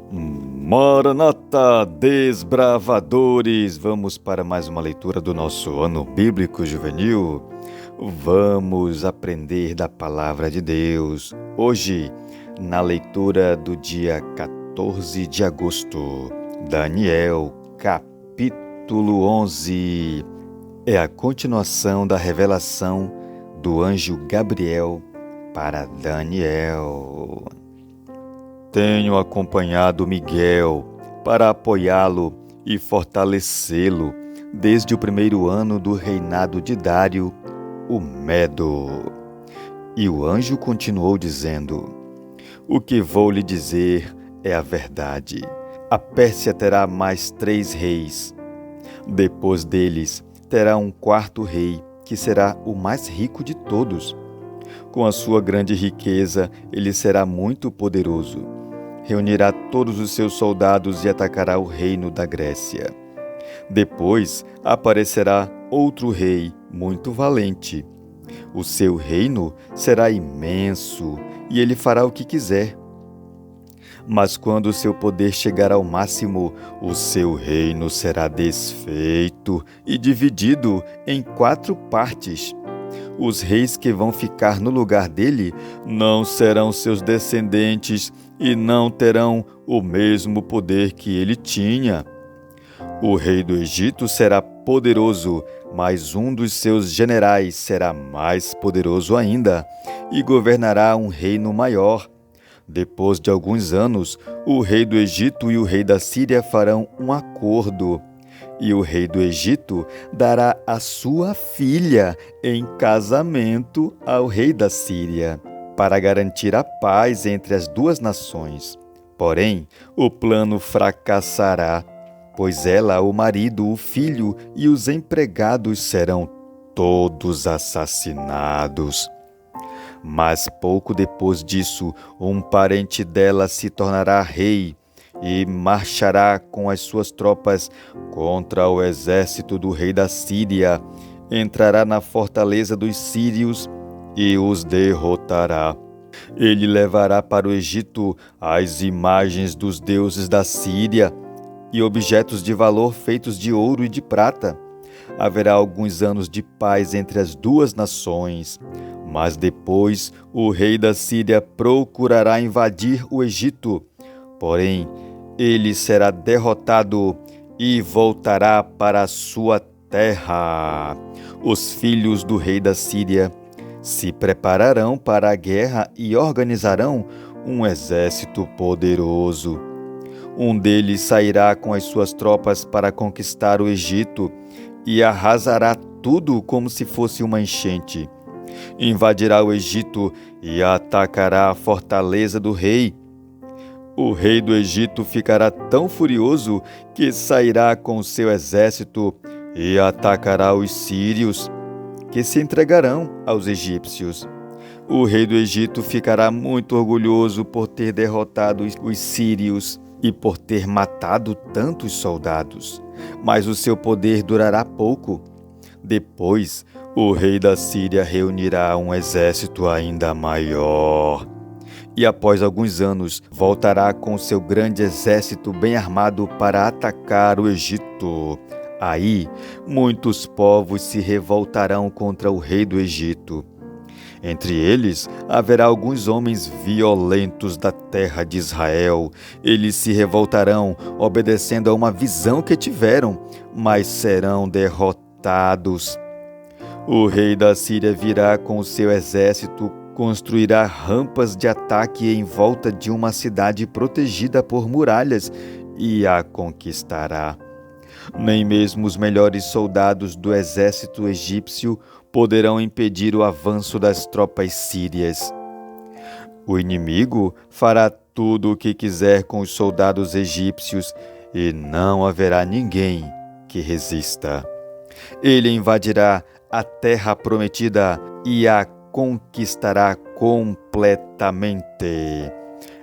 Maranata, desbravadores! Vamos para mais uma leitura do nosso ano bíblico juvenil. Vamos aprender da palavra de Deus. Hoje, na leitura do dia 14 de agosto, Daniel, capítulo 11. É a continuação da revelação do anjo Gabriel para Daniel. Tenho acompanhado Miguel para apoiá-lo e fortalecê-lo desde o primeiro ano do reinado de Dário, o Medo. E o anjo continuou dizendo: O que vou lhe dizer é a verdade. A Pérsia terá mais 3 reis. Depois deles, terá um quarto rei, que será o mais rico de todos. Com a sua grande riqueza, ele será muito poderoso. Reunirá todos os seus soldados e atacará o reino da Grécia. Depois aparecerá outro rei muito valente. O seu reino será imenso e ele fará o que quiser. Mas quando seu poder chegar ao máximo, o seu reino será desfeito e dividido em 4 partes. Os reis que vão ficar no lugar dele não serão seus descendentes e não terão o mesmo poder que ele tinha. O rei do Egito será poderoso, mas um dos seus generais será mais poderoso ainda e governará um reino maior. Depois de alguns anos, o rei do Egito e o rei da Síria farão um acordo. E o rei do Egito dará a sua filha em casamento ao rei da Síria, para garantir a paz entre as 2 nações. Porém, o plano fracassará, pois ela, o marido, o filho e os empregados serão todos assassinados. Mas pouco depois disso, um parente dela se tornará rei e marchará com as suas tropas contra o exército do rei da Síria. Entrará na fortaleza dos sírios e os derrotará. Ele levará para o Egito as imagens dos deuses da Síria e objetos de valor feitos de ouro e de prata. Haverá alguns anos de paz entre as 2 nações. Mas depois o rei da Síria procurará invadir o Egito. Porém, ele será derrotado e voltará para a sua terra. Os filhos do rei da Síria se prepararão para a guerra e organizarão um exército poderoso. Um deles sairá com as suas tropas para conquistar o Egito e arrasará tudo como se fosse uma enchente. Invadirá o Egito e atacará a fortaleza do rei. O rei do Egito ficará tão furioso que sairá com o seu exército e atacará os sírios, que se entregarão aos egípcios. O rei do Egito ficará muito orgulhoso por ter derrotado os sírios e por ter matado tantos soldados, mas o seu poder durará pouco. Depois, o rei da Síria reunirá um exército ainda maior. E após alguns anos, voltará com seu grande exército bem armado para atacar o Egito. Aí, muitos povos se revoltarão contra o rei do Egito. Entre eles, haverá alguns homens violentos da terra de Israel. Eles se revoltarão, obedecendo a uma visão que tiveram, mas serão derrotados. O rei da Síria virá com o seu exército, construirá rampas de ataque em volta de uma cidade protegida por muralhas e a conquistará. Nem mesmo os melhores soldados do exército egípcio poderão impedir o avanço das tropas sírias. O inimigo fará tudo o que quiser com os soldados egípcios e não haverá ninguém que resista. Ele invadirá a terra prometida e a conquistará completamente.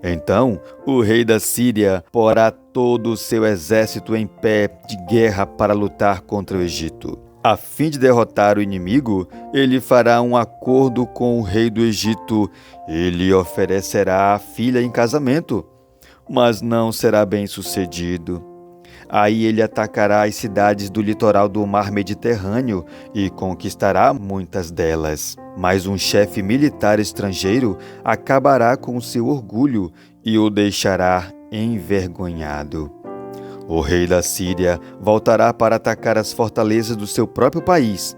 Então, o rei da Síria porá todo o seu exército em pé de guerra para lutar contra o Egito. A fim de derrotar o inimigo, ele fará um acordo com o rei do Egito. Ele oferecerá a filha em casamento. mas não será bem-sucedido. Aí ele atacará as cidades do litoral do mar Mediterrâneo e conquistará muitas delas. Mas um chefe militar estrangeiro acabará com o seu orgulho e o deixará envergonhado. O rei da Síria voltará para atacar as fortalezas do seu próprio país,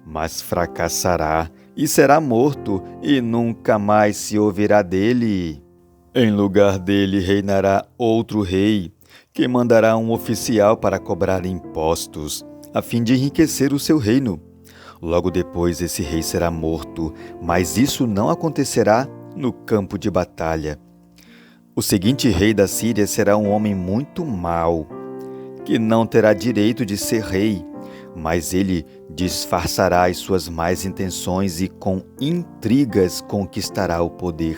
mas fracassará e será morto, e nunca mais se ouvirá dele. Em lugar dele reinará outro rei, que mandará um oficial para cobrar impostos, a fim de enriquecer o seu reino. Logo depois esse rei será morto, mas isso não acontecerá no campo de batalha. O seguinte rei da Síria será um homem muito mau, que não terá direito de ser rei, mas ele disfarçará as suas más intenções e com intrigas conquistará o poder.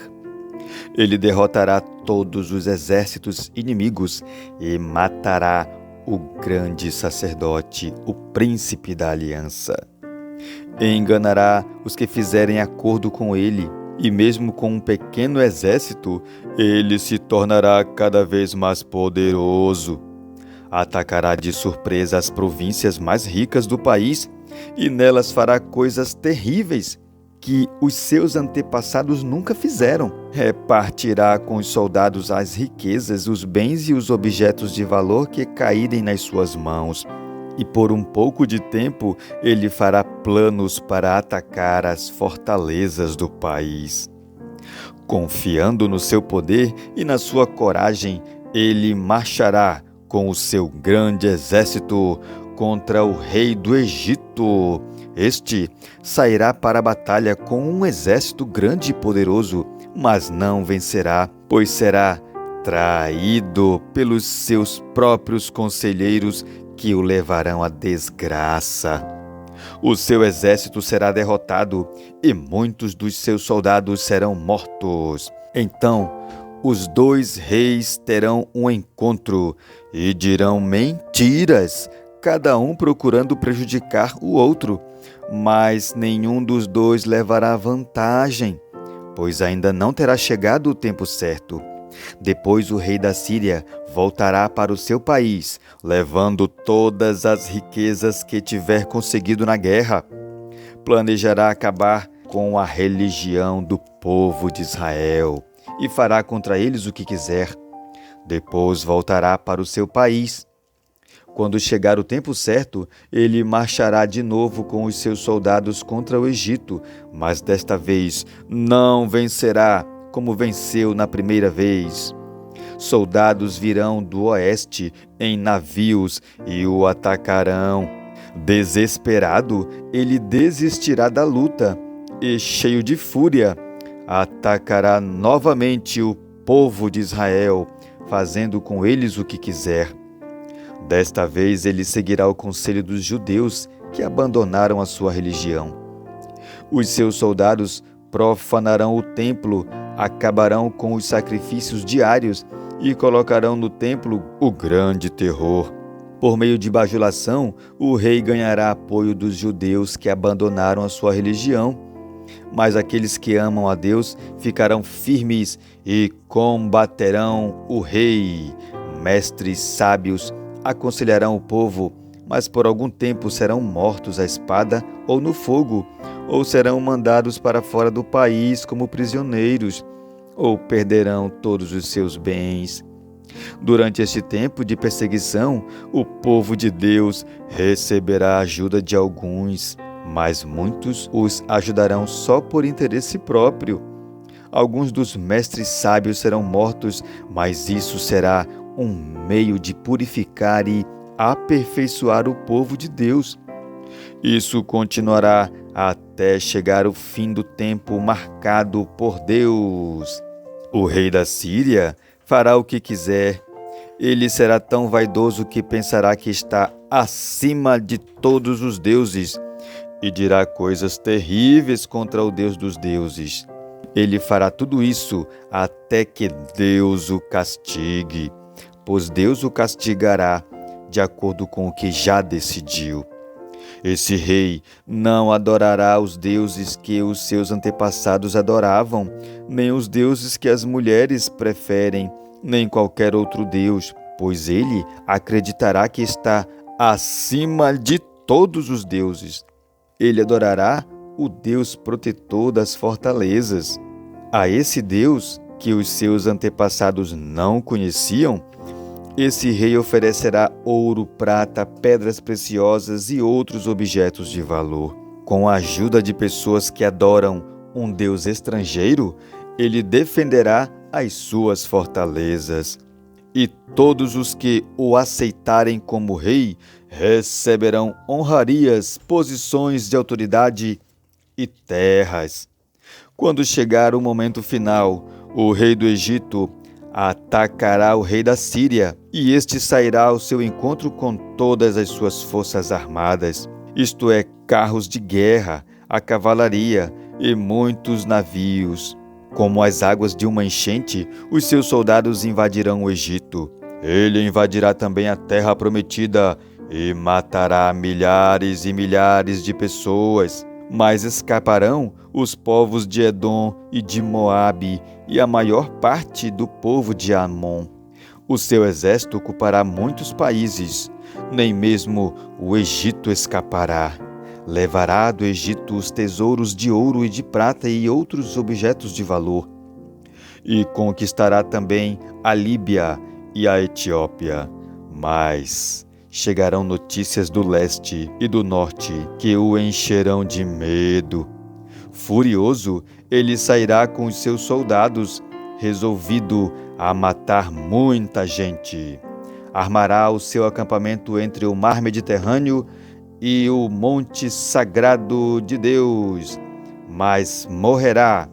Ele derrotará todos os exércitos inimigos e matará o grande sacerdote, o príncipe da aliança. E enganará os que fizerem acordo com ele, e mesmo com um pequeno exército, ele se tornará cada vez mais poderoso. Atacará de surpresa as províncias mais ricas do país e nelas fará coisas terríveis que os seus antepassados nunca fizeram. Repartirá com os soldados as riquezas, os bens e os objetos de valor que caírem nas suas mãos. E por um pouco de tempo ele fará planos para atacar as fortalezas do país. Confiando no seu poder e na sua coragem, ele marchará com o seu grande exército contra o rei do Egito. Este sairá para a batalha com um exército grande e poderoso, mas não vencerá, pois será traído pelos seus próprios conselheiros que o levarão à desgraça. O seu exército será derrotado e muitos dos seus soldados serão mortos. Então, os dois reis terão um encontro e dirão mentiras, cada um procurando prejudicar o outro, mas nenhum dos dois levará vantagem, pois ainda não terá chegado o tempo certo. Depois o rei da Síria voltará para o seu país, levando todas as riquezas que tiver conseguido na guerra. Planejará acabar com a religião do povo de Israel e fará contra eles o que quiser. Depois voltará para o seu país. Quando chegar o tempo certo, ele marchará de novo com os seus soldados contra o Egito, mas desta vez não vencerá como venceu na primeira vez. Soldados virão do oeste em navios e o atacarão. Desesperado, ele desistirá da luta e, cheio de fúria, atacará novamente o povo de Israel, fazendo com eles o que quiser. Desta vez ele seguirá o conselho dos judeus que abandonaram a sua religião. Os seus soldados profanarão o templo, acabarão com os sacrifícios diários e colocarão no templo o grande terror. Por meio de bajulação, o rei ganhará apoio dos judeus que abandonaram a sua religião. Mas aqueles que amam a Deus ficarão firmes e combaterão o rei. Mestres sábios aconselharão o povo, mas por algum tempo serão mortos à espada ou no fogo, ou serão mandados para fora do país como prisioneiros, ou perderão todos os seus bens. Durante este tempo de perseguição, o povo de Deus receberá a ajuda de alguns, mas muitos os ajudarão só por interesse próprio. Alguns dos mestres sábios serão mortos, mas isso será um meio de purificar e aperfeiçoar o povo de Deus. Isso continuará até chegar o fim do tempo marcado por Deus. O rei da Síria fará o que quiser. Ele será tão vaidoso que pensará que está acima de todos os deuses e dirá coisas terríveis contra o Deus dos deuses. Ele fará tudo isso até que Deus o castigue, pois Deus o castigará de acordo com o que já decidiu. Esse rei não adorará os deuses que os seus antepassados adoravam, nem os deuses que as mulheres preferem, nem qualquer outro Deus, pois ele acreditará que está acima de todos os deuses. Ele adorará o Deus protetor das fortalezas. A esse Deus que os seus antepassados não conheciam, esse rei oferecerá ouro, prata, pedras preciosas e outros objetos de valor. Com a ajuda de pessoas que adoram um Deus estrangeiro, ele defenderá as suas fortalezas. E todos os que o aceitarem como rei receberão honrarias, posições de autoridade e terras. Quando chegar o momento final, o rei do Egito atacará o rei da Síria, e este sairá ao seu encontro com todas as suas forças armadas, isto é, carros de guerra, a cavalaria e muitos navios. Como as águas de uma enchente, os seus soldados invadirão o Egito. Ele invadirá também a terra prometida e matará milhares e milhares de pessoas. Mas escaparão os povos de Edom e de Moabe e a maior parte do povo de Amon. O seu exército ocupará muitos países, nem mesmo o Egito escapará. Levará do Egito os tesouros de ouro e de prata e outros objetos de valor. E conquistará também a Líbia e a Etiópia. Mas chegarão notícias do leste e do norte que o encherão de medo. Furioso, ele sairá com os seus soldados, resolvido a matar muita gente. Armará o seu acampamento entre o mar Mediterrâneo e o monte sagrado de Deus, mas morrerá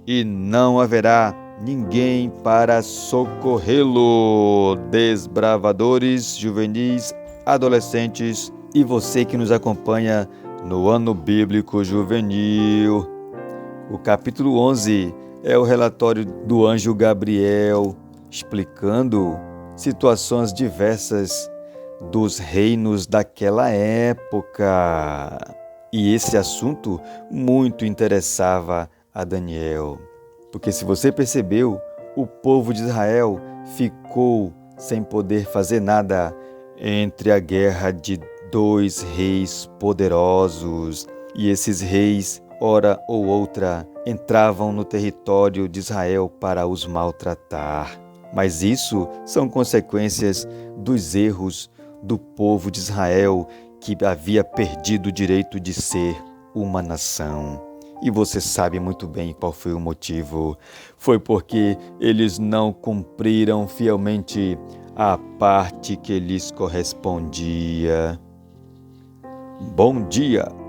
e não haverá ninguém para socorrê-lo. Desbravadores, juvenis, adolescentes e você que nos acompanha no Ano Bíblico Juvenil. O capítulo 11 é o relatório do anjo Gabriel, explicando situações diversas dos reinos daquela época. E esse assunto muito interessava a Daniel, porque se você percebeu, o povo de Israel ficou sem poder fazer nada entre a guerra de dois reis poderosos, e esses reis, hora ou outra, entravam no território de Israel para os maltratar. Mas isso são consequências dos erros do povo de Israel, que havia perdido o direito de ser uma nação. E você sabe muito bem qual foi o motivo. Foi porque eles não cumpriram fielmente a parte que lhes correspondia. Bom dia!